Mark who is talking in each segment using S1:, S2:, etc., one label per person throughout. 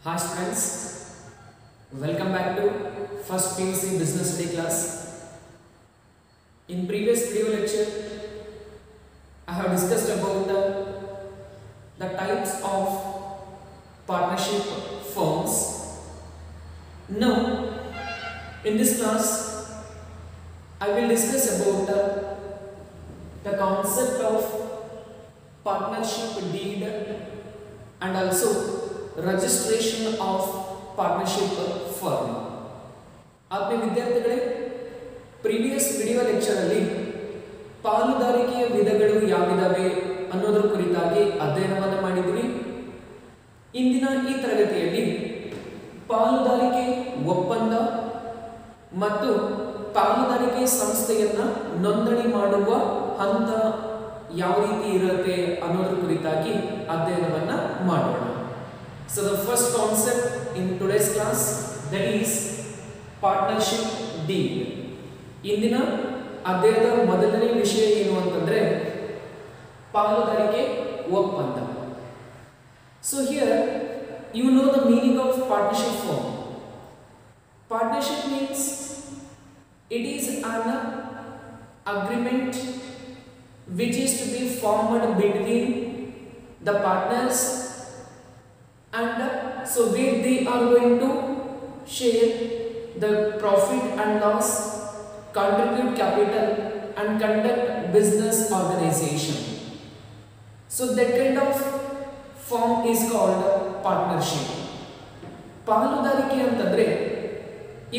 S1: Hi students, welcome back to first PUC business study class. In previous video lecture, I have discussed about the types of partnership firms. Now, in this class, I will discuss about the concept of partnership deed and also registration of partnership firm. आपने विद्याರ್ಥಿಗಳೇ previous video lecture ಅಲ್ಲಿ ಪಾಲುದಾರಿಕೆಯ ವಿಧಗಳು ಯಾವಿದಾವೆ ಅನ್ನೋದರ ಕುರಿತಾಗಿ ಅಧ್ಯಯನವನ್ನು ಮಾಡಿದ್ವಿ. ಇಂದಿನ ಈ ತರಗತಿಯಲ್ಲಿ ಪಾಲುದಾರಿಕೆ ಒಪ್ಪಂದ ಮತ್ತು ಪಾಲುದಾರಿಕೆ ಸಂಸ್ಥೆಯನ್ನ ನೋಂದಣಿ ಮಾಡುವ ಹಂತ ಯಾವ ರೀತಿ ಇರುತ್ತೆ ಅನ್ನೋದರ ಕುರಿತಾಗಿ ಅಧ್ಯಯನವನ್ನ ಮಾಡೋಣ. So the first concept in today's class, that is partnership deed. ಇಂದಿನ ಅಧ್ಯಯನದ ಮೊದಲನೇ ವಿಷಯ ಏನು ಅಂತಂದ್ರೆ ಪಾಲುದಾರಿಕೆ ಒಪ್ಪಂದ. So here you know the meaning of partnership form. Partnership means it is an agreement which is to be formed between the partners, and so where they are going to share the profit and loss, contribute capital and conduct business organization. So that kind of form is called partnership. ಪಾಲುದಾರಿಕೆ ಅಂತಂದ್ರೆ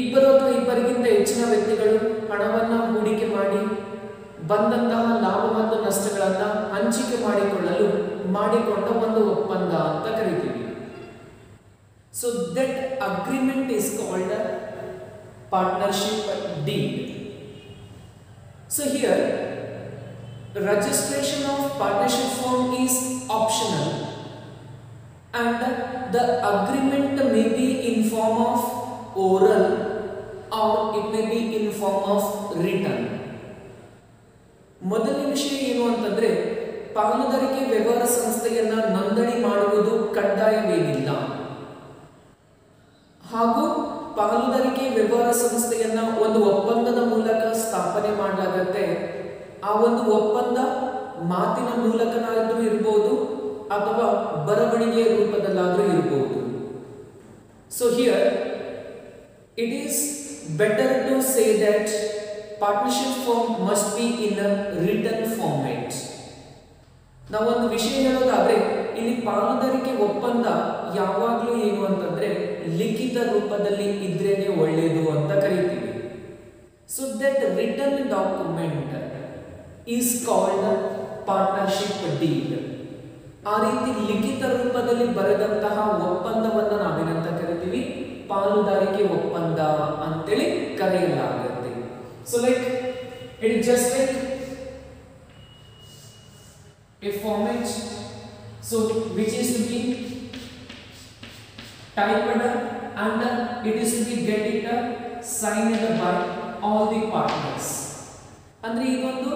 S1: ಇಬ್ಬರು ಅಥವಾ ಇಬ್ಬರಿಗಿಂತ ಹೆಚ್ಚಿನ ವ್ಯಕ್ತಿಗಳು ಹಣವನ್ನು ಹೂಡಿಕೆ ಮಾಡಿ ಬಂದಂತಹ ಲಾಭ ಮತ್ತು ನಷ್ಟಗಳನ್ನು ಹಂಚಿಕೆ ಮಾಡಿಕೊಂಡ ಒಂದು ಒಪ್ಪಂದ ಅಂತ ಕರೀತೀವಿ. So that agreement is called a partnership deed. So here registration of partnership form is optional and the agreement may be in form of oral or it may be in form of written. ಮೊದಲನೇ ವಿಷಯ ಏನು ಅಂತಂದ್ರೆ ಪಾಲುದಾರಿಕೆ ವ್ಯವಹಾರ ಸಂಸ್ಥೆಯನ್ನ ನೋಂದಣಿ ಮಾಡುವುದು ಕಡ್ಡಾಯವೇನಿಲ್ಲ ಹಾಗೂ ಪಾಲುದಾರಿಕೆ ವ್ಯವಹಾರ ಸಂಸ್ಥೆಯನ್ನ ಒಂದು ಒಪ್ಪಂದದ ಮೂಲಕ ಸ್ಥಾಪನೆ ಮಾಡಲಾಗುತ್ತೆ. ಆ ಒಂದು ಒಪ್ಪಂದ ಮಾತಿನ ಮೂಲಕನಾದರೂ ಇರಬಹುದು ಅಥವಾ ಬರವಣಿಗೆಯ ರೂಪದಲ್ಲಾದರೂ ಇರಬಹುದು. So here it is better to say that partnership form must be in a written format. ನಾವೊಂದು ವಿಷಯ ಹೇಳೋದಾದ್ರೆ ಇಲ್ಲಿ ಪಾಲುದಾರಿಕೆ ಒಪ್ಪಂದ ಯಾವಾಗಲೂ ಏನು ಅಂತಂದ್ರೆ ಲಿಖಿತ ರೂಪದಲ್ಲಿ ಇದ್ರೇನೆ ಒಳ್ಳೆಯದು ಅಂತ ಕರೀತೀವಿ. So that written document is called partnership deed. ಆ ರೀತಿ ಲಿಖಿತ ರೂಪದಲ್ಲಿ ಬರೆದಂತಹ ಒಪ್ಪಂದವನ್ನ ನಾವೇನಂತ ಕರಿತೀವಿ? ಪಾಲುದಾರಿಕೆ ಒಪ್ಪಂದ ಅಂತೇಳಿ ಕರೆಯಲಾಗುತ್ತೆ. So like it is just like a format, so which is to be typed and it is to be get it signed by all the partners. ಅಂದ್ರೆ ಇದೊಂದು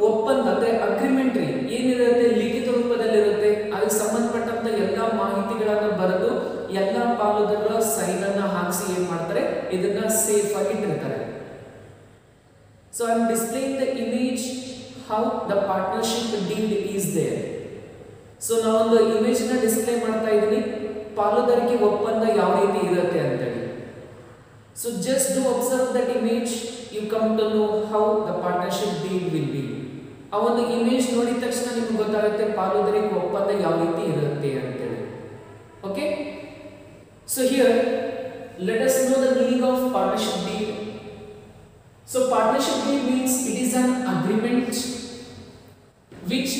S1: ಒಪ್ಪಂದ ಅಂದ್ರೆ ಅಗ್ರಿಮೆಂಟ್ ಏನಿರುತ್ತೆ ಲಿಖಿತ ರೂಪದಲ್ಲಿರುತ್ತೆ. ಅದಕ್ಕೆ ಸಂಬಂಧಪಟ್ಟಂತ ಎಲ್ಲ ಮಾಹಿತಿಗಳನ್ನು ಬರೆದು ಎಲ್ಲ ಪಾಲುದಾರರ ಸೈನ್ ಅನ್ನ ಹಾಕಿಸಿ ಏನ್ ಮಾಡ್ತಾರೆ, ಇದನ್ನ ಸೇಫ್ ಆಗಿ ಇಟ್ಟಿರ್ತಾರೆ. So I am displaying the image how the partnership deed is there. So ನಾವು ಒಂದು ಇಮೇಜ್ ನ ಡಿಸ್ಪ್ಲೇ ಮಾಡ್ತಾ ಇದ್ದೀನಿ ಪಾಲುದಾರಿಕೆ ಒಪ್ಪಂದ ಯಾವ ರೀತಿ ಇರುತ್ತೆ ಅಂತ ಹೇಳಿ. So just to observe that image you come to know how the partnership deed will be. ಆ ಒಂದು ಇಮೇಜ್ ನೋಡಿದ ತಕ್ಷಣ ನಿಮಗೆ ಗೊತ್ತಾಗುತ್ತೆ ಪಾಲುದಾರಿಕೆ ಒಪ್ಪಂದ ಯಾವ ರೀತಿ ಇರುತ್ತೆ ಅಂತ ಹೇಳಿ. Okay? So here let us know the meaning of partnership deed. So partnership deed means it is an agreement which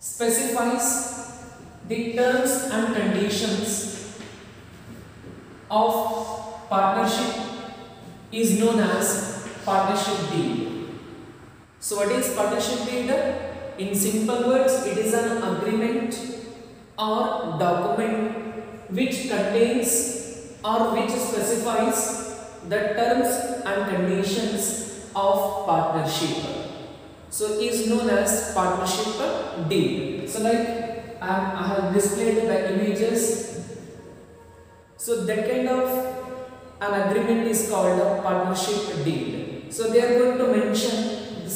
S1: specifies the terms and conditions of partnership is known as partnership deed. So what is partnership deed? In simple words, it is an agreement or document which contains or which specifies the terms and conditions of partnership. So is known as partnership deed. So like I have displayed the images So that kind of an agreement is called a partnership deed. So they are going to mention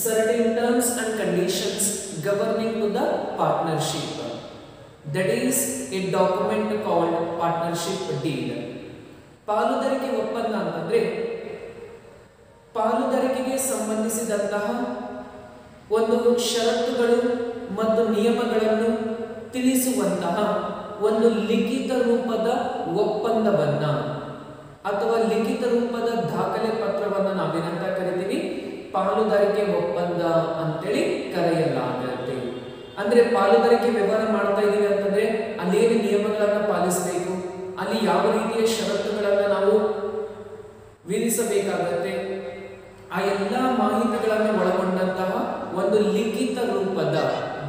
S1: certain terms and conditions governing to the partnership. That is a document called partnership deed. ಪಾಲುದಾರಿಕೆ ಒಪ್ಪಂದ ಅಂತಂದ್ರೆ ಪಾಲುದಾರಿಕೆಗೆ ಸಂಬಂಧಿಸಿದಂತಹ ಒಂದು ಷರತ್ತುಗಳು ಮತ್ತು ನಿಯಮಗಳನ್ನು ತಿಳಿಸುವಂತಹ ಒಂದು ಲಿಖಿತ ರೂಪದ ಒಪ್ಪಂದವನ್ನ ಅಥವಾ ಲಿಖಿತ ರೂಪದ ದಾಖಲೆ ಪತ್ರವನ್ನು ನಾವೇನಂತ ಕರಿತೀವಿ, ಪಾಲುದಾರಿಕೆ ಒಪ್ಪಂದ ಅಂತೇಳಿ ಕರೆಯಲಾಗುತ್ತೆ. ಅಂದ್ರೆ ಪಾಲುದಾರಿಕೆ ವ್ಯವಹಾರ ಮಾಡ್ತಾ ಇದೀವಿ ಅಂತಂದ್ರೆ ಅಲ್ಲೇನು ನಿಯಮಗಳನ್ನ ಪಾಲಿಸಬೇಕು, ಅಲ್ಲಿ ಯಾವ ರೀತಿಯ ಷರತ್ತುಗಳನ್ನ ನಾವು ವಿಧಿಸಬೇಕಾಗತ್ತೆ, ಆ ಎಲ್ಲ ಮಾಹಿತಿಗಳನ್ನು ಒಳಗೊಂಡಂತಹ ಒಂದು ಲಿಖಿತ ರೂಪದ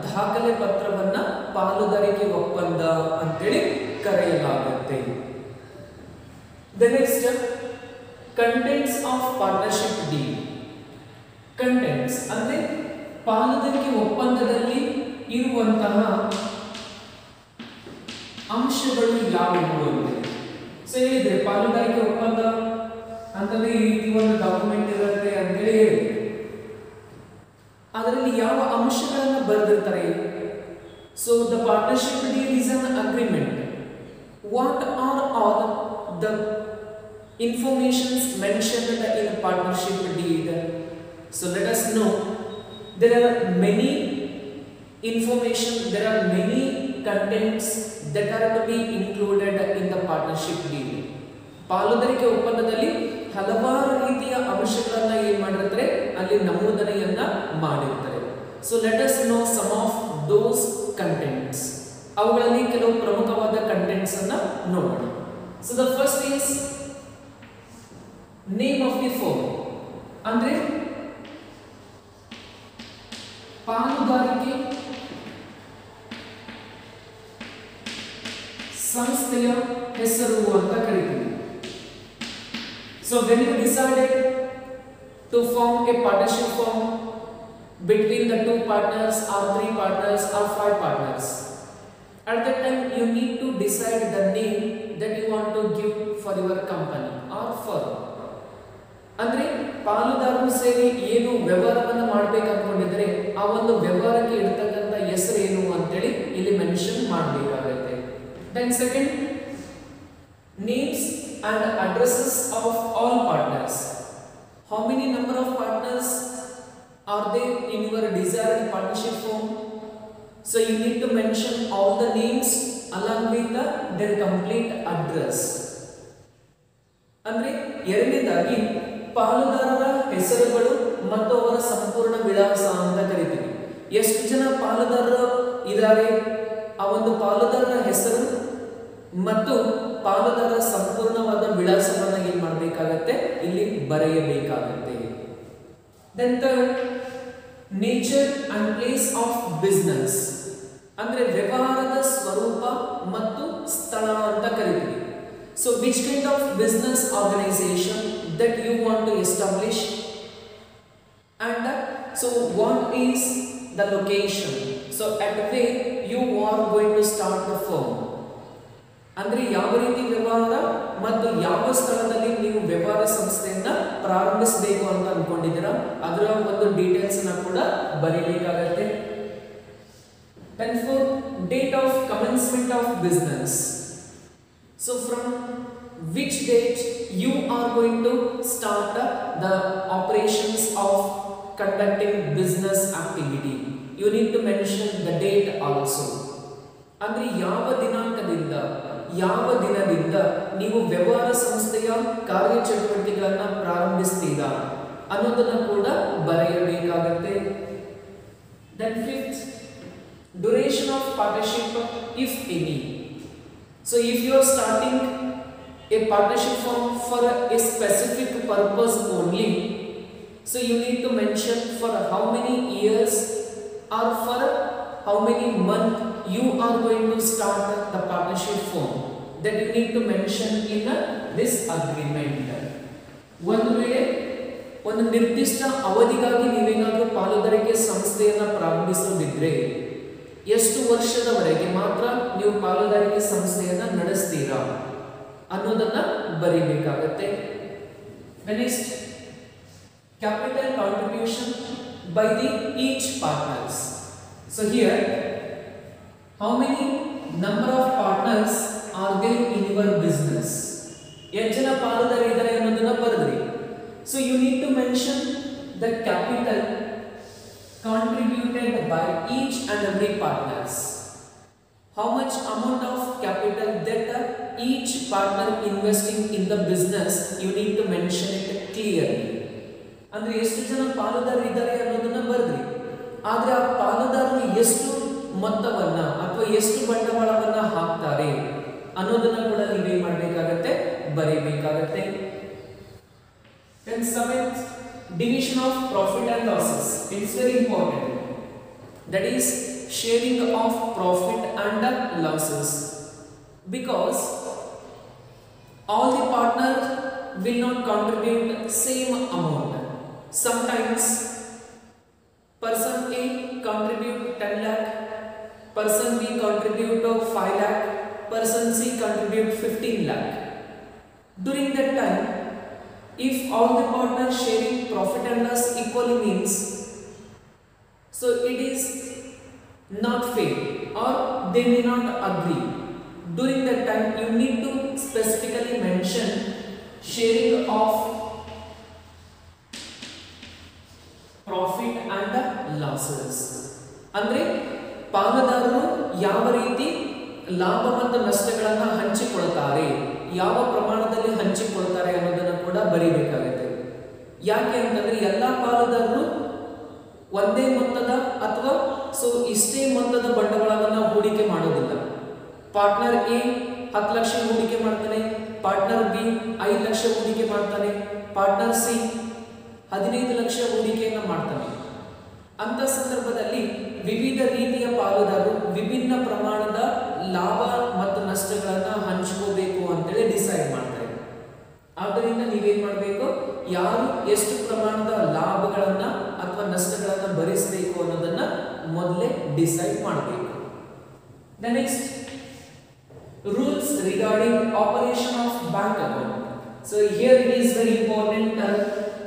S1: ದಾಖಲೆ ಪತ್ರವನ್ನ ಪಾಲುದಾರಿಕೆ ಒಪ್ಪಂದ ಅಂತೇಳಿ ಕರೆಯಲಾಗುತ್ತೆ. The next step, contents of partnership deed. Contents ಅಂದ್ರೆ ಪಾಲುದಾರಿಕೆ ಒಪ್ಪಂದದಲ್ಲಿ ಇರುವಂತಹ ಅಂಶಗಳು ಯಾವುವು ಅಂತ. ಸೊ ಹೇಳಿದ್ರೆ ಪಾಲುದಾರಿಕೆ ಒಪ್ಪಂದ ಅಂತಂದ್ರೆ ಈ ರೀತಿ ಒಂದು ಡಾಕ್ಯುಮೆಂಟ್ ಇರುತ್ತೆ ಅಂತೇಳಿ ಹೇಳಿದೆ. ಅದರಲ್ಲಿ ಯಾವ ಅಂಶಗಳನ್ನು ಬರೆದಿರ್ತಾರೆ? So the partnership deed is an agreement. What are all the informations mentioned in a partnership deed? So let us know there are many information, there are many contents that are to be included in the partnership deed. ಪಾಲುದಾರಿಕೆ ಒಪ್ಪಂದದಲ್ಲಿ ಹಲವಾರು ರೀತಿಯ ಅಂಶಗಳನ್ನು ಏನು ಮಾಡಿರ್ತಾರೆ, ಅಲ್ಲಿ ನಮೂದನೆಯನ್ನ ಮಾಡಿರ್ತಾರೆ. So let us know some of those contents. ಅವುಗಳಲ್ಲಿ ಕೆಲವು ಪ್ರಮುಖವಾದ ಕಂಟೆಂಟ್ಸ್ ಅನ್ನ ನೋಡೋಣ. So the first is name of the firm. ಅಂದ್ರೆ ಪಾಲುದಾರಿಕೆ ಸಂಸ್ಥೆಯ ಹೆಸರು ಅಂತ ಕರೀತೀವಿ. So when you decided to form a partnership firm between the two partners or three partners or five partners, at that time you need to decide the name that you want to give for your company or firm. ಅಂದ್ರೆ ಪಾಲುದಾರರು ಸೇರಿ ಏನು ವ್ಯವಹಾರವನ್ನು ಮಾಡಬೇಕು ಅನ್ಕೊಂಡಿದ್ರೆ ಆ ಒಂದು ವ್ಯವಹಾರಕ್ಕೆ ಇರತಕ್ಕಂತ ಹೆಸರು ಏನು ಅಂತೇಳಿ ಇಲ್ಲಿ ಮೆನ್ಷನ್ ಮಾಡಬೇಕಾಗುತ್ತೆ. Then second, names and addresses of all partners. How many number of partners are there in your desired partnership firm? So you need to mention all the names along with their complete address. ಅಂದ್ರೆ ಎರಡನೇದಾಗಿ ಪಾಲುದಾರರ ಹೆಸರುಗಳು ಮತ್ತು ಅವರ ಸಂಪೂರ್ಣ ವಿಳಾಸ ಅಂತ ಕರಿತೀವಿ. ಎಷ್ಟು ಜನ ಪಾಲುದಾರರು ಇದ್ದಾರೆ, ಆ ಒಂದು ಪಾಲುದಾರರ ಹೆಸರು ಮತ್ತು ಪಾಲುದಾರರ ಸಂಪೂರ್ಣವಾದ ವಿಳಾಸವನ್ನು ಏನ್ ಮಾಡಬೇಕಾಗತ್ತೆ, ಇಲ್ಲಿ ಬರೆಯಬೇಕಾಗತ್ತೆ. Then third, nature and place of business. ಅಂದ್ರೆ ವ್ಯವಹಾರದ ಸ್ವರೂಪ ಮತ್ತು ಸ್ಥಳ ಅಂತ ಕರಿತೀವಿ. So which kind of business organization that you want to establish, and so what is the location, so at where you are going to start the firm. ಅಂದ್ರೆ ಯಾವ ರೀತಿ ವ್ಯವಹಾರ ಮತ್ತು ಯಾವ ಸ್ಥಳದಲ್ಲಿ ನೀವು ವ್ಯವಹಾರ ಸಂಸ್ಥೆಯನ್ನ ಪ್ರಾರಂಭಿಸಬೇಕು ಅಂತ ಅನ್ಕೊಂಡಿದ್ದೀರಾ ಅದರ ಒಂದು ಡೀಟೇಲ್ಸ್ ಅನ್ನ ಕೂಡ ಬರೀಬೇಕಾಗುತ್ತೆ. Then fourth, date of commencement of business. So from which date you are going to start the operations of conducting business activity. You need to mention the date also. ಅಂದ್ರೆ ಯಾವ ದಿನಾಂಕದಿಂದ ಯಾವ ದಿನದಿಂದ ನೀವು ವ್ಯವಹಾರ ಸಂಸ್ಥೆಯ ಕಾರ್ಯಚಟುವಟಿಕೆಗಳನ್ನು ಪ್ರಾರಂಭಿಸ್ತೀರಾ ಅನ್ನೋದನ್ನ ಕೂಡ ಬರೆಯಬೇಕಾಗುತ್ತೆ. Then fifth, duration of partnership if any. So if you are starting a partnership firm for a specific purpose only, so you need to mention for how many years or for how many months you are going to start the partnership firm, that you need to mention in this agreement. ಒಂದು ವೇಳೆ ಒಂದು ನಿರ್ದಿಷ್ಟ ಅವಧಿಗಾಗಿ ನೀವೇನಾದರೂ ಪಾಲುದಾರಿಕೆ ಸಂಸ್ಥೆಯನ್ನು ಪ್ರಾರಂಭಿಸೋದಿದ್ರೆ ಎಷ್ಟು ವರ್ಷದವರೆಗೆ ಮಾತ್ರ ನೀವು ಪಾಲುದಾರಿಕೆ ಸಂಸ್ಥೆಯನ್ನು ನಡೆಸ್ತೀರಾ ಅನ್ನೋದನ್ನ ಬರೀಬೇಕಾಗುತ್ತೆ. Next capital contribution by the each partners. So here how many number of partners are there in your business? ಎಷ್ಟು ಜನ ಪಾಲುದಾರರಿದ್ದಾರೆ ಅನ್ನೋದನ್ನ ಬರೆದ್ರಿ. So you need to mention the capital contributed by each and every partners. How much amount of capital that each partner investing in the business, you need to mention it clearly. ಅಂದ್ರೆ ಎಷ್ಟು ಜನ ಪಾಲುದಾರರಿದ್ದಾರೆ ಅನ್ನೋದನ್ನ ಬರೆದ್ರಿ. ಆದ್ರೆ ಆ ಪಾಲುದಾರರು ಎಷ್ಟು ಮೊತ್ತವನ್ನ ಅಥವಾ ಎಷ್ಟು ಬಂಡವಾಳವನ್ನ ಹಾಕ್ತಾರೆ ಅನ್ನೋದನ್ನ ಕೂಡ ನೀವೇ ಮಾಡಬೇಕಾಗತ್ತೆ, ಬರೀಬೇಕಾಗತ್ತೆ. Then seventh, division of profit and losses. It's very important. That is sharing of profit and losses, because all the partners will not contribute same amount. Sometimes person A contribute 10 lakh, person B contribute 5 lakh, person C contribute 15 lakh. During that time, if all the partners sharing profit and loss equally means, so it is not fair or they may not agree. During that time, you need to specifically mention sharing of profit and losses. ಅಂದ್ರೆ ಪಾಲುದಾರರು ಯಾವ ರೀತಿ ಲಾಭ ಮತ್ತು ನಷ್ಟಗಳನ್ನು ಹಂಚಿಕೊಳ್ತಾರೆ, ಯಾವ ಪ್ರಮಾಣದಲ್ಲಿ ಹಂಚಿಕೊಳ್ತಾರೆ ಅನ್ನೋದನ್ನು ಕೂಡ ಬರೀಬೇಕಾಗುತ್ತೆ. ಯಾಕೆ ಅಂತಂದ್ರೆ ಎಲ್ಲ ಪಾಲುದಾರರು ಒಂದೇ ಮೊತ್ತದ ಅಥವಾ ಇಷ್ಟೇ ಮೊತ್ತದ ಬಂಡವಾಳವನ್ನು ಹೂಡಿಕೆ ಮಾಡೋದಿಲ್ಲ. ಪಾರ್ಟ್ನರ್ ಎ 10 ಲಕ್ಷ ಹೂಡಿಕೆ ಮಾಡ್ತಾನೆ, ಪಾರ್ಟ್ನರ್ ಬಿ 5 ಲಕ್ಷ ಹೂಡಿಕೆ ಮಾಡ್ತಾನೆ, ಪಾರ್ಟ್ನರ್ ಸಿ 15 ಲಕ್ಷ ಹೂಡಿಕೆಯನ್ನು ಮಾಡ್ತಾನೆ. ಅಂತ ಸಂದರ್ಭದಲ್ಲಿ ವಿವಿಧ ರೀತಿಯ ಪಾಲುದಾರರು ವಿಭಿನ್ನ ಪ್ರಮಾಣದ ಲಾಭ ಮತ್ತು ನಷ್ಟಗಳನ್ನು ಹಂಚ್ಕೋಬೇಕು ಅಂತೇಳಿ ಡಿಸೈಡ್ ಮಾಡ್ತಾರೆ. ಆದ್ದರಿಂದ ನೀವೇನ್ ಮಾಡಬೇಕು, ಯಾರು ಎಷ್ಟು ಪ್ರಮಾಣದ ಲಾಭಗಳನ್ನ ಅಥವಾ ನಷ್ಟಗಳನ್ನ ಭರಿಸಬೇಕು ಅನ್ನೋದನ್ನ ಮೊದಲೇ ಡಿಸೈಡ್ ಮಾಡಬೇಕು. Next, rules regarding operation of bank account. So here it is very important,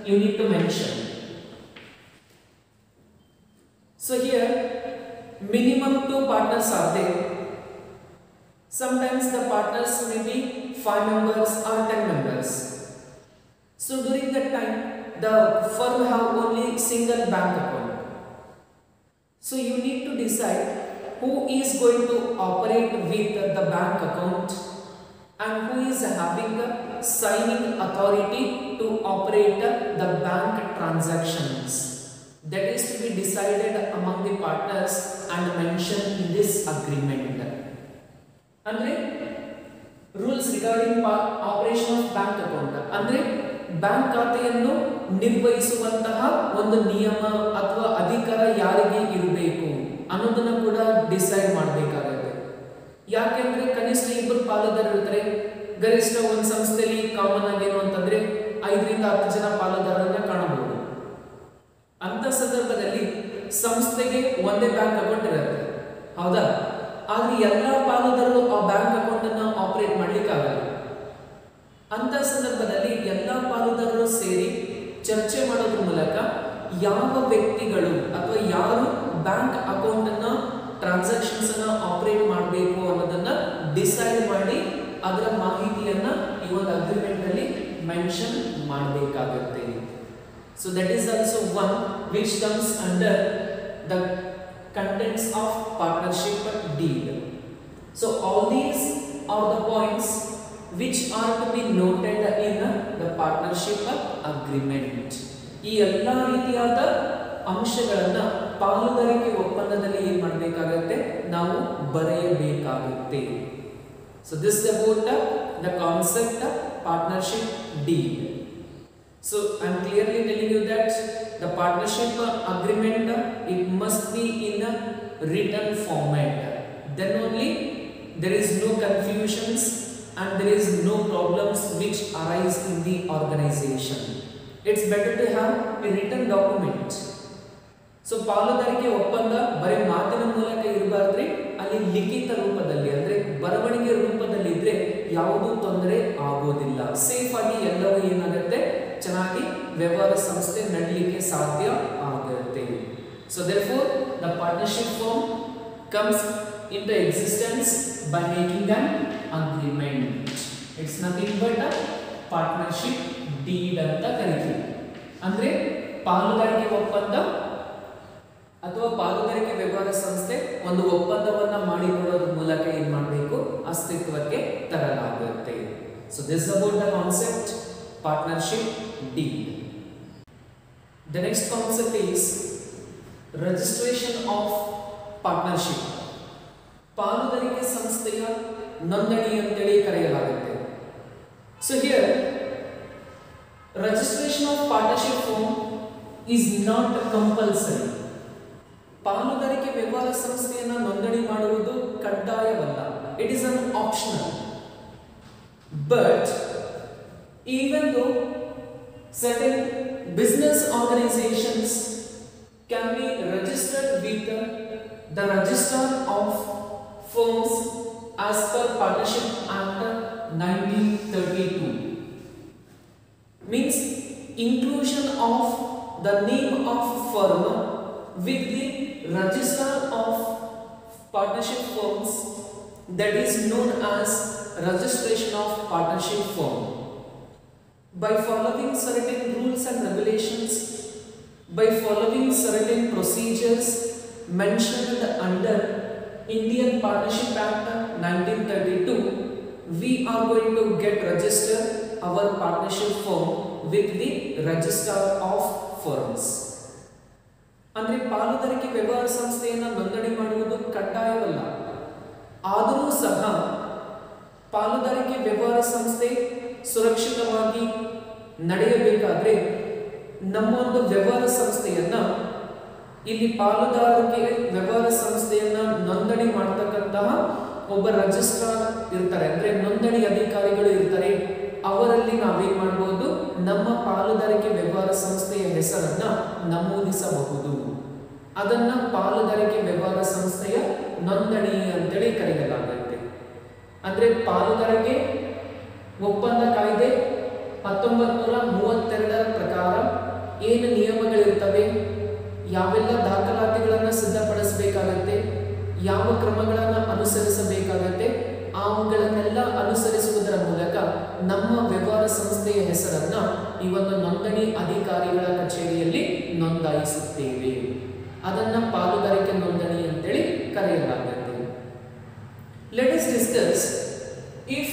S1: you need to mention. So here minimum 2 partners are there. Sometimes the partners may be 5 members or 10 members. So during that time the firm have only single bank account. So you need to decide who is going to operate with the bank account and who is having the signing authority to operate the bank transactions. That is to be decided among the partners and mentioned in this agreement. Andre rules regarding operation of bank account. Andre bank ಖಾತೆಯನ್ನು ನಿರ್ವಹಿಸುವಂತಹ ಒಂದು ನಿಯಮ ಅಥವಾ ಅಧಿಕಾರ ಯಾರಿಗೆ ಇರಬೇಕು ಅನ್ನೋದನ್ನ ಕೂಡ decide ಮಾಡಬೇಕಾಗುತ್ತೆ. ಯಾಕೆಂದ್ರೆ ಕನಿಷ್ಠ 2 ಪಾಲುದಾರರು ಇರ್ತಾರೆ. ಗರಿಷ್ಠ ಒಂದು ಸಂಸ್ಥೆಯಲ್ಲಿ ಕಾಮನ್ ಆಗಿ ಏನು ಅಂತಂದ್ರೆ 5 ರಿಂದ 10 ಜನ ಪಾಲುದಾರರನ್ನ ಕಾಣಬಹುದು. ಅಂತ ಸಂದರ್ಭದಲ್ಲಿ ಸಂಸ್ಥೆಗೆ ಒಂದೇ ಬ್ಯಾಂಕ್ ಅಕೌಂಟ್ ಇರುತ್ತೆ, ಹೌದಾ? ಆದ್ರೆ ಎಲ್ಲಾ ಪಾಲುದಾರರು ಆ ಬ್ಯಾಂಕ್ ಅಕೌಂಟ್ ಅನ್ನ ಆಪರೇಟ್ ಮಾಡ್ಲಿಕ್ಕೆ ಆಗಲ್ಲ. ಅಂತ ಸಂದರ್ಭದಲ್ಲಿ ಎಲ್ಲಾ ಪಾಲುದಾರರು ಸೇರಿ ಚರ್ಚೆ ಮಾಡೋದ್ರ ಮೂಲಕ ಯಾವ ವ್ಯಕ್ತಿಗಳು ಅಥವಾ ಯಾರು ಬ್ಯಾಂಕ್ ಅಕೌಂಟ್ ಅನ್ನ ಟ್ರಾನ್ಸಾಕ್ಷನ್ಸ್ ಅನ್ನ ಆಪರೇಟ್ ಮಾಡಬೇಕು ಅನ್ನೋದನ್ನ ಡಿಸೈಡ್ ಮಾಡಿ ಅದರ ಮಾಹಿತಿಯನ್ನ ಈ ಒಂದು ಅಗ್ರಿಮೆಂಟ್ ಅಲ್ಲಿ ಮೆನ್ಷನ್ ಮಾಡಬೇಕಾಗುತ್ತೆ. So that is also one which comes under the contents of partnership deed. So all these are the points which are to be noted in the partnership agreement. ಈ ಎಲ್ಲ ರೀತಿಯಾದ ಅಂಶಗಳನ್ನು ಪಾಲುದಾರಿಕೆ ಒಪ್ಪಂದದಲ್ಲಿ ಏನು ಮಾಡಬೇಕಾಗುತ್ತೆ, ನಾವು ಬರೆಯಬೇಕಾಗುತ್ತೆ. So this is about the concept of partnership deed. So I am clearly telling you that the partnership agreement, it must be in a written format. Then only there is no confusions and there is no problems which arise in the organization. It's better to have a written document. So ಪಾಲುದಾರಿಕೆ ಒಪ್ಪಂದ ಬರೀ ಮಾತಿನ ಮೂಲಕ ಇರಬಾರ್ದ್ರಿ, ಅಲ್ಲಿ ಲಿಖಿತ ರೂಪದಲ್ಲಿ ಅಂದ್ರೆ ಬರವಣಿಗೆ ರೂಪದಲ್ಲಿ ಇದ್ರೆ ಯಾವುದೂ ತೊಂದರೆ ಆಗೋದಿಲ್ಲ. ಸೇಫ್ ಆಗಿ ಎಲ್ಲವೂ ಏನಾಗುತ್ತೆ, ಚೆನ್ನಾಗಿ ವ್ಯವಹಾರ ಸಂಸ್ಥೆ ನಡಲಿಕ್ಕೆ ಸಾಧ್ಯ ಆಗುತ್ತೆ. So therefore the partnership firm comes into existence by making an agreement. It's nothing but a partnership deed ಅಂತ ಕರೀತೀವಿ. ಅಂದ್ರೆ ಪಾಲುದಾರಿಕೆ ಒಪ್ಪಂದ ಅಥವಾ ಪಾಲುದಾರಿಕೆ ವ್ಯವಹಾರ ಸಂಸ್ಥೆ ಒಂದು ಒಪ್ಪಂದವನ್ನ ಮಾಡಿಕೊಳ್ಳೋದ್ರ ಮೂಲಕ ಏನ್ ಮಾಡಬೇಕು, ಅಸ್ತಿತ್ವಕ್ಕೆ ತರಲಾಗುತ್ತೆ. So this about the concept partnership deed. The next concept is registration of partnership. ಪಾಲುದಾರಿಕೆ ಸಂಸ್ಥೆಯ ನೋಂದಣಿ ಅಂತೇಳಿ ಕರೆಯಲಾಗುತ್ತೆ. So here registration of partnership firm is not compulsory. ಪಾಲುದಾರಿಕೆ ವ್ಯವಹಾರ ಸಂಸ್ಥೆಯನ್ನು ನೋಂದಣಿ ಮಾಡುವುದು ಕಡ್ಡಾಯವಲ್ಲ. It is an optional. But even though certain business organisations can be registered with the register of firms as per Partnership Act 1932, means inclusion of the name of firm with the register of partnership firms, that is known as registration of partnership firm. By following certain rules and regulations, by following certain procedures mentioned under Indian Partnership Act 1932, we are going to get register our partnership firm with the register of firms. ಅಂದ್ರೆ ಪಾಲುದಾರಿಕೆ ವ್ಯವಹಾರ ಸಂಸ್ಥೆಯನ್ನು ನೋಂದಣಿ ಮಾಡುವುದು ಕಡ್ಡಾಯವಲ್ಲ. ಆದರೂ ಸಹ ಪಾಲುದಾರಿಕೆ ವ್ಯವಹಾರ ಸಂಸ್ಥೆ ಸುರಕ್ಷಿತವಾಗಿ ನಡೆಯಬೇಕಾದ್ರೆ ನಮ್ಮ ಒಂದು ವ್ಯವಹಾರ ಸಂಸ್ಥೆಯನ್ನ ಇಲ್ಲಿ ಪಾಲುದಾರಿಕೆ ವ್ಯವಹಾರ ಸಂಸ್ಥೆಯನ್ನ ನೋಂದಣಿ ಮಾಡತಕ್ಕಂತಹ ಒಬ್ಬ ರಿಜಿಸ್ಟ್ರಾರ್ ಇರ್ತಾರೆ, ಅಂದ್ರೆ ನೋಂದಣಿ ಅಧಿಕಾರಿಗಳು ಇರ್ತಾರೆ. ಅವರಲ್ಲಿ ನಾವೇನ್ ಮಾಡಬಹುದು, ನಮ್ಮ ಪಾಲುದಾರಿಕೆ ವ್ಯವಹಾರ ಸಂಸ್ಥೆಯ ಹೆಸರನ್ನ ನಮೂದಿಸಬಹುದು. ಅದನ್ನ ಪಾಲುದಾರಿಕೆ ವ್ಯವಹಾರ ಸಂಸ್ಥೆಯ ನೋಂದಣಿ ಅಂತೇಳಿ ಕರೆಯಲಾಗುತ್ತೆ. ಅಂದ್ರೆ ಪಾಲುದಾರಿಕೆ ಒಪ್ಪಂದ ಕಾಯ್ದೆ 1932ರ ಪ್ರಕಾರ ಏನು ನಿಯಮಗಳಿರ್ತವೆ, ಯಾವೆಲ್ಲ ದಾಖಲಾತಿಗಳನ್ನು ಸಿದ್ಧಪಡಿಸಬೇಕಾಗತ್ತೆ, ಯಾವ ಕ್ರಮಗಳನ್ನು ಅನುಸರಿಸಬೇಕಾಗತ್ತೆ, ಅವುಗಳನ್ನೆಲ್ಲ ಅನುಸರಿಸುವುದರ ಮೂಲಕ ನಮ್ಮ ವ್ಯವಹಾರ ಸಂಸ್ಥೆಯ ಹೆಸರನ್ನ ಈ ಒಂದು ನೋಂದಣಿ ಅಧಿಕಾರಿಗಳ ಕಚೇರಿಯಲ್ಲಿ ನೋಂದಾಯಿಸುತ್ತೇವೆ. ಅದನ್ನ ಪಾಲುದಾರಿಕೆ ನೋಂದಣಿ ಅಂತೇಳಿ ಕರೆಯಲಾಗುತ್ತೆ. Let us discuss if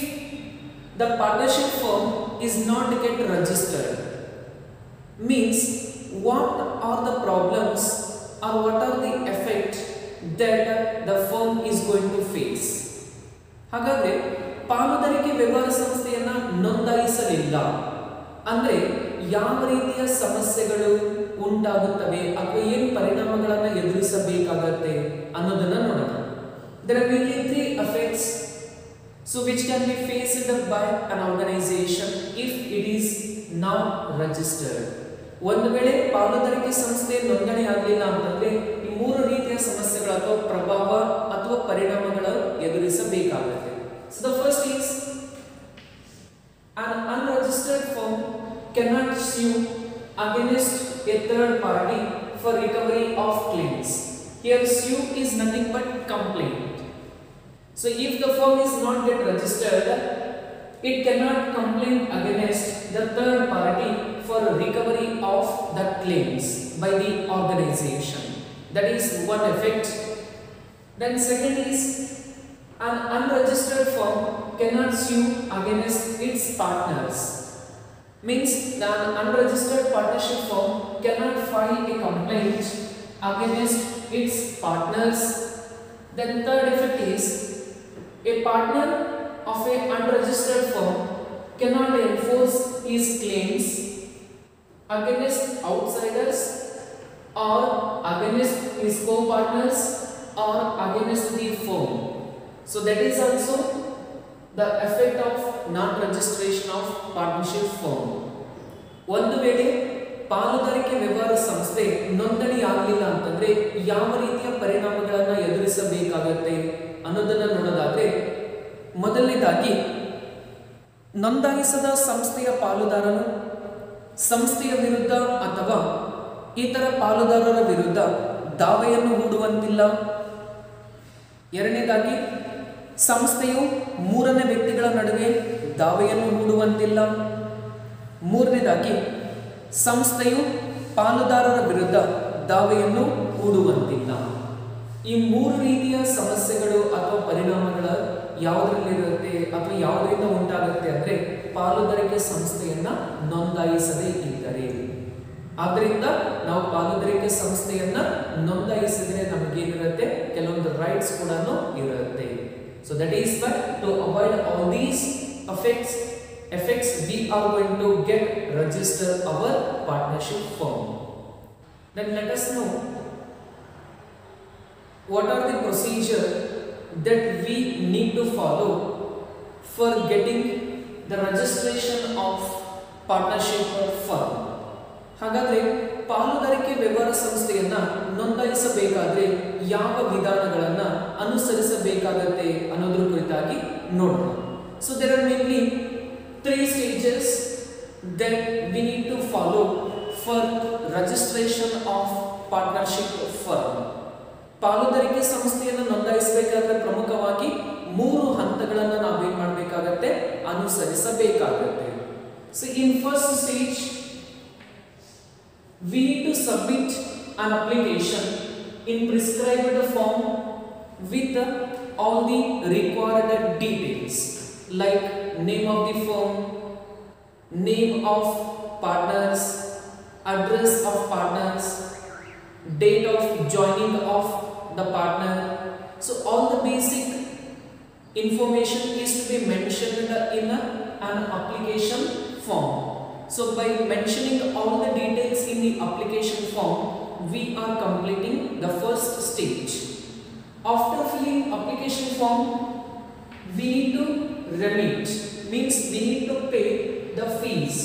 S1: the partnership firm is not get registered, means what are the problems or what are the effect that the firm is going to face. ಹಾಗಾದ್ರೆ ಪಾಲುದಾರಿಕೆ ವ್ಯವಹಾರ ಸಂಸ್ಥೆಯನ್ನ ನೋಂದಾಯಿಸಲಿಲ್ಲ ಅಂದ್ರೆ ಯಾವ ರೀತಿಯ ಸಮಸ್ಯೆಗಳು ಉಂಟಾಗುತ್ತವೆ ಅಥವಾ ಏನು ಪರಿಣಾಮಗಳನ್ನು ಎದುರಿಸಬೇಕಾಗತ್ತೆ ಅನ್ನೋದನ್ನ ನೋಡೋಣ. There are mainly 3 effects so which can be faced by an organization if it is not registered. ಒಂದು ವೇಳೆ ಪಾಲುದಾರಿಕೆ ಸಂಸ್ಥೆ ನೋಂದಣಿ ಆಗಲಿಲ್ಲ ಅಂತಂದ್ರೆ ಈ 3 ರೀತಿಯ ಸಮಸ್ಯೆಗಳ ಅಥವಾ ಪ್ರಭಾವ ಅಥವಾ ಪರಿಣಾಮಗಳು ಎದುರಿಸಬೇಕಾಗುತ್ತೆ. So the first is an unregistered firm cannot sue against a third party for recovery of claims. Here sue is nothing but complaint. So if the firm is not yet registered, it cannot complain against the third party for recovery of the claims by the organization. That is one effect. Then second is an unregistered firm cannot sue against its partners. Means the unregistered partnership firm cannot file a complaint against its partners. Then third effect is a partner of a unregistered firm cannot enforce his claims against outsiders or against his co-partners or against the firm. So that is also the effect of non-registration of partnership firm. ಒಂದು ವೇಳೆ ಪಾಲುದಾರಿಕೆ ವ್ಯವಹಾರ ಸಂಸ್ಥೆ ನೋಂದಣಿ ಆಗಲಿಲ್ಲ ಅಂತಂದ್ರೆ ಯಾವ ರೀತಿಯ ಪರಿಣಾಮಗಳನ್ನು ಎದುರಿಸಬೇಕಾಗುತ್ತೆ ಅನ್ನೋದನ್ನ ನೋಡೋದಾದ್ರೆ, ಮೊದಲನೇದಾಗಿ ನೋಂದಾಯಿಸದ ಸಂಸ್ಥೆಯ ಪಾಲುದಾರನು ಸಂಸ್ಥೆಯ ವಿರುದ್ಧ ಅಥವಾ ಇತರ ಪಾಲುದಾರರ ವಿರುದ್ಧ ದಾವೆಯನ್ನು ಹೂಡುವಂತಿಲ್ಲ. ಎರಡನೇದಾಗಿ, ಸಂಸ್ಥೆಯು ಮೂರನೇ ವ್ಯಕ್ತಿಗಳ ನಡುವೆ ದಾವೆಯನ್ನು ಹೂಡುವಂತಿಲ್ಲ. ಮೂರನೇದಾಗಿ, ಸಂಸ್ಥೆಯು ಪಾಲುದಾರರ ವಿರುದ್ಧ ದಾವೆಯನ್ನು ಹೂಡುವಂತಿಲ್ಲ. ಈ ಮೂರು ರೀತಿಯ ಸಮಸ್ಯೆಗಳು ಅಥವಾ ಪರಿಣಾಮಗಳ ಯಾವುದರಲ್ಲಿರುತ್ತೆ ಅಥವಾ ಯಾವುದರಿಂದ ಉಂಟಾಗುತ್ತೆ ಅಂದರೆ ಪಾಲುದಾರಿಕೆ ಸಂಸ್ಥೆಯನ್ನ ನೋಂದಾಯಿಸದೇ ಇದ್ದರೆ. ಆದ್ದರಿಂದ ನಾವು ಪಾಲುದಾರಿಕೆ ಸಂಸ್ಥೆಯನ್ನ ನೋಂದಾಯಿಸಿದರೆ ನಮಗೇನಿರುತ್ತೆ, ಕೆಲವೊಂದು ರೈಟ್ಸ್ ಕೂಡ ಇರುತ್ತೆ. So that is why to avoid all these effects we are going to get register our partnership firm. Then let us know what are the procedure that we need to follow for getting the registration of partnership firm. ಹಾಗಾದ್ರೆ ಪಾಲುದಾರಿಕೆ ವ್ಯವಹಾರ ಸಂಸ್ಥೆಯನ್ನ ನೋಂದಾಯಿಸಬೇಕಾದ್ರೆ ಯಾವ ವಿಧಾನಗಳನ್ನ ಅನುಸರಿಸಬೇಕಾಗುತ್ತೆ ಅನ್ನೋದ್ರ ಕುರಿತಾಗಿ ನೋಡೋಣ. So there are mainly 3 stages that we need to follow for registration of partnership firm. ಪಾಲುದಾರಿಕೆ ಸಂಸ್ಥೆಯನ್ನು ನೋಂದಾಯಿಸಬೇಕಾದ್ರೆ ಪ್ರಮುಖವಾಗಿ 3 ಹಂತಗಳನ್ನು ನಾವೇನು ಮಾಡಬೇಕಾಗುತ್ತೆ, ಅನುಸರಿಸಬೇಕಾಗುತ್ತೆ. So in first stage we need to submit an application in prescribed form with all the required details like name of the firm, name of partners, address of partners, date of joining of the partner. So all the basic information is to be mentioned in an application form. So by mentioning all the details in the application form, we are completing the first stage. After filling application form, we need to remit, means we need to pay the fees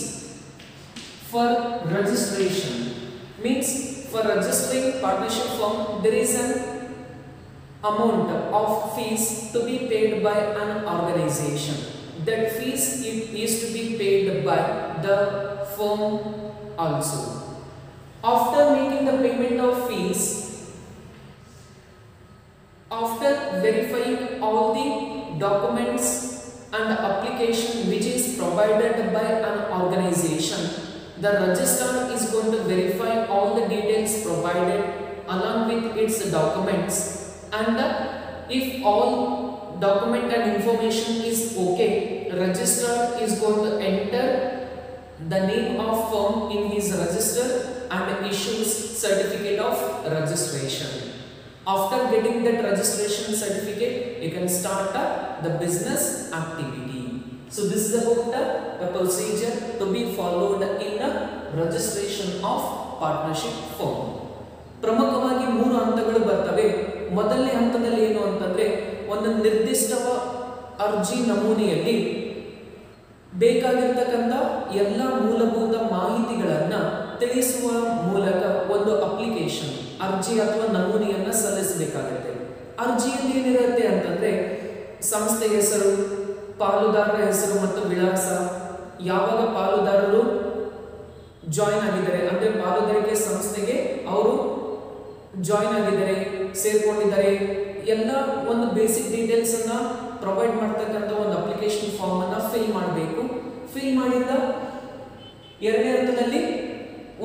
S1: for registration. Means for registering partnership firm, there is an amount of fees to be paid by an organization. That fees is to be paid by the firm also. After making the payment of fees, after verifying all the documents and application which is provided by an organization, the registrar is going to verify all the details provided along with its documents, and if all document and information is okay, registrar is going to enter the name of firm in his register and issues certificate of registration. After getting that registration certificate, you can start the business activity. So this is about the procedure to be followed in the registration of partnership firm. ಪ್ರಮುಖವಾಗಿ 3 ಹಂತಗಳು ಬರ್ತವೆ. ಮೊದಲನೇ ಹಂತದಲ್ಲಿ ಏನು ಅಂತಂದ್ರೆ, ಒಂದು ನಿರ್ದಿಷ್ಟ ಅರ್ಜಿ ನಮೂನೆಯಲ್ಲಿ ಬೇಕಾಗಿರ್ತಕ್ಕಂಥ ಎಲ್ಲ ಮೂಲಭೂತ ಮಾಹಿತಿಗಳನ್ನ ತಿಳಿಸುವ ಮೂಲಕ ಒಂದು ಅಪ್ಲಿಕೇಶನ್ ಅರ್ಜಿ ಅಥವಾ ನಮೂನೆಯನ್ನ ಸಲ್ಲಿಸಬೇಕಾಗುತ್ತೆ. ಅರ್ಜಿಯಲ್ಲಿ ಏನಿರುತ್ತೆ ಅಂತಂದ್ರೆ ಸಂಸ್ಥೆ ಹೆಸರು, ಪಾಲುದಾರರ ಹೆಸರು ಮತ್ತು ವಿಳಾಸ, ಯಾವಾಗ ಪಾಲುದಾರರು ಜಾಯಿನ್ ಆಗಿದ್ದಾರೆ ಅಂದ್ರೆ ಪಾಲುದಾರಿಕೆ ಸಂಸ್ಥೆಗೆ ಅವರು ಜಾಯಿನ್ ಆಗಿದ್ದಾರೆ, ಸೇರ್ಕೊಂಡಿದ್ದಾರೆ, ಎಲ್ಲ ಒಂದು ಬೇಸಿಕ್ ಡೀಟೇಲ್ಸ್ ಅನ್ನ ಪ್ರೊವೈಡ್ ಮಾಡ್ತಕ್ಕಂಥ ಒಂದು ಅಪ್ಲಿಕೇಶನ್ ಫಾರ್ಮ್ ಅನ್ನ ಫಿಲ್ ಮಾಡಬೇಕು. ಫಿಲ್ ಮಾಡಿದ ಎರಡನೇ ಹಂತದಲ್ಲಿ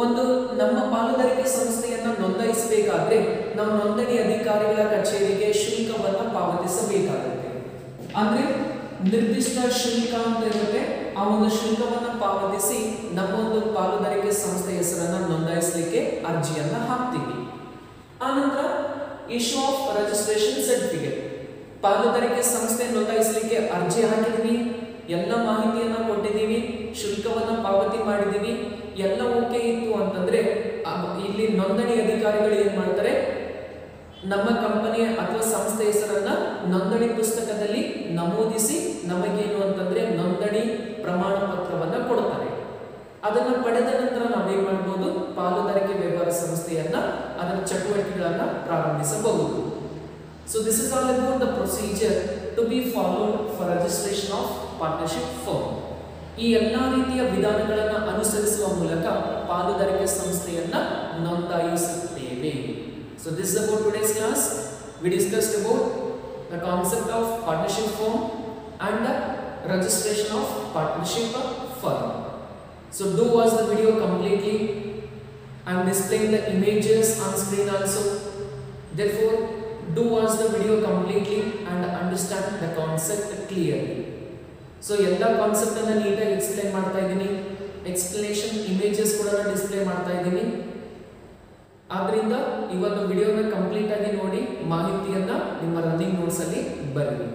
S1: ಒಂದು ನಮ್ಮ ಪಾಲುದಾರಿಕೆ ಸಂಸ್ಥೆಯನ್ನ ನೋಂದಾಯಿಸಬೇಕಾದ್ರೆ ನಾವು ನೋಂದಣಿ ಅಧಿಕಾರಿಗಳ ಕಚೇರಿಗೆ ಶುಲ್ಕವನ್ನು ಪಾವತಿಸಬೇಕಾಗುತ್ತೆ. ಅಂದ್ರೆ ನಿರ್ದಿಷ್ಟ ಶುಲ್ಕ ಅಂತ ಇರುತ್ತೆ, ಆ ಒಂದು ಶುಲ್ಕವನ್ನು ಪಾವತಿಸಿ ನಮ್ಮ ಒಂದು ಪಾಲುದಾರಿಕೆ ಸಂಸ್ಥೆ ಹೆಸರನ್ನ ನೋಂದಾಯಿಸಲಿಕ್ಕೆ ಅರ್ಜಿಯನ್ನ ಹಾಕ್ತೀವಿ. ಆನಂತರ ಇಶ್ಯೂ ಆಫ್ ರಿಜಿಸ್ಟ್ರೇಷನ್ ಸರ್ಟಿಫಿಕೇಟ್. ಪಾಲುದಾರಿಕೆ ಸಂಸ್ಥೆ ನೋಂದಾಯಿಸಲಿಕ್ಕೆ ಅರ್ಜಿ ಹಾಕಿದ್ವಿ, ಎಲ್ಲ ಮಾಹಿತಿಯನ್ನ ಕೊಟ್ಟಿದ್ದೀವಿ, ಶುಲ್ಕವನ್ನ ಪಾವತಿ ಮಾಡಿದ್ದೀವಿ, ಎಲ್ಲ ಓಕೆ ಇತ್ತು ಅಂತಂದ್ರೆ ಇಲ್ಲಿ ನೋಂದಣಿ ಅಧಿಕಾರಿಗಳು ಏನ್ ಮಾಡ್ತಾರೆ, ನಮ್ಮ ಕಂಪನಿಯ ಅಥವಾ ಸಂಸ್ಥೆ ಹೆಸರನ್ನ ನೋಂದಣಿ ಪುಸ್ತಕದಲ್ಲಿ ನಮೂದಿಸಿ ನಮಗೇನು ಅಂತಂದ್ರೆ ನೋಂದಣಿ ಪ್ರಮಾಣ ಪತ್ರವನ್ನ ಕೊಡ್ತಾರೆ. ಅದನ್ನ ಪಡೆದ ನಂತರ ನಾವೇನ್ ಮಾಡಬಹುದು, ಪಾಲುದಾರಿಕೆ ವ್ಯವಹಾರ ಸಂಸ್ಥೆಯನ್ನ ಅದರ ಚಟುವಟಿಕೆಗಳನ್ನ ಪ್ರಾರಂಭಿಸಬಹುದು. So this is all about the procedure to be followed for registration of partnership firm. ಈ ಎಲ್ಲ ರೀತಿಯ ವಿಧಾನಗಳನ್ನು ಅನುಸರಿಸುವ ಮೂಲಕ ಪಾಲುದಾರಿಕೆ ಸಂಸ್ಥೆಯನ್ನ ನೋಂದಾಯಿಸುತ್ತೇವೆ. So this is about today's class. We discussed about the concept of partnership form and the registration of partnership firm. So do watch the video completely. I am displaying the images on screen also. Therefore, do watch the video completely and understand the concept clearly. So ಎಲ್ಲ concept ಅನ್ನು ನೀಟಾಗಿ explain ಮಾಡ್ತಾ ಇದ್ದೀನಿ. Explanation images ಕೂಡ display ಮಾಡ್ತಾ ಇದ್ದೀನಿ. ಆದ್ರಿಂದ ಈ ಒಂದು ವಿಡಿಯೋನ ಕಂಪ್ಲೀಟ್ ಆಗಿ ನೋಡಿ ಮಾಹಿತಿಯನ್ನ ನಿಮ್ಮ ರನ್ನಿಂಗ್ ನೋಟ್ಸ್ ಅಲ್ಲಿ ಬರೆಯಿರಿ.